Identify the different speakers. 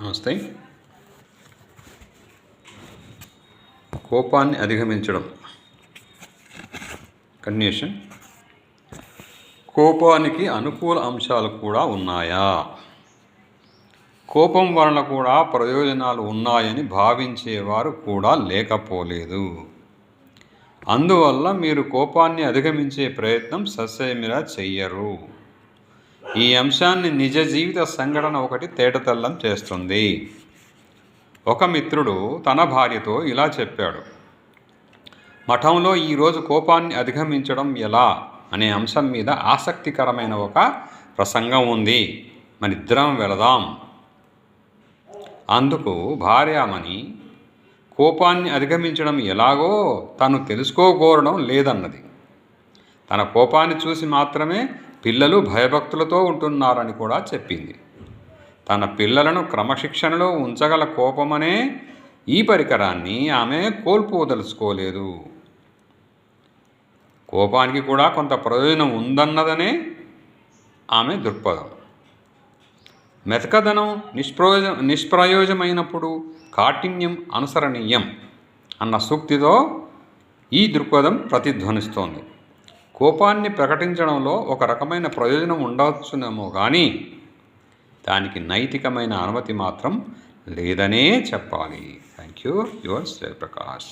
Speaker 1: నమస్తే. కోపాన్ని అధిగమించడం కంటిన్యూషన్. కోపానికి అనుకూల అంశాలు కూడా ఉన్నాయా? కోపం వలన కూడా ప్రయోజనాలు ఉన్నాయని భావించేవారు కూడా లేకపోలేదు. అందువల్ల మీరు కోపాన్ని అధిగమించే ప్రయత్నం ససేమిరా చెయ్యరు. ఈ అంశాన్ని నిజ జీవిత సంఘటన ఒకటి తేటతెల్లం చేస్తుంది. ఒక మిత్రుడు తన భార్యతో ఇలా చెప్పాడు: మఠంలో ఈరోజు కోపాన్ని అధిగమించడం ఎలా అనే అంశం మీద ఆసక్తికరమైన ఒక ప్రసంగం ఉంది, మనిద్దరం వెళదాం. అందుకు భార్యామణి కోపాన్ని అధిగమించడం ఎలాగో తను తెలుసుకోకోరడం లేదన్నది. తన కోపాన్ని చూసి మాత్రమే పిల్లలు భయభక్తులతో ఉంటున్నారని కూడా చెప్పింది. తన పిల్లలను క్రమశిక్షణలో ఉంచగల కోపమనే ఈ పరికరాన్ని ఆమె కోల్పోదలుచుకోలేదు. కోపానికి కూడా కొంత ప్రయోజనం ఉందన్నదనే ఆమె దృక్పథం. మెతకదనం నిష్ప్రయోజమైనప్పుడు కాఠిన్యం అనుసరణీయం అన్న సూక్తితో ఈ దృక్పథం ప్రతిధ్వనిస్తోంది. కోపాన్ని ప్రకటించడంలో ఒక రకమైన ప్రయోజనం ఉండవచ్చునేమో కానీ దానికి నైతికమైన అనుమతి మాత్రం లేదనే చెప్పాలి. Thank you. యువర్ జయప్రకాష్.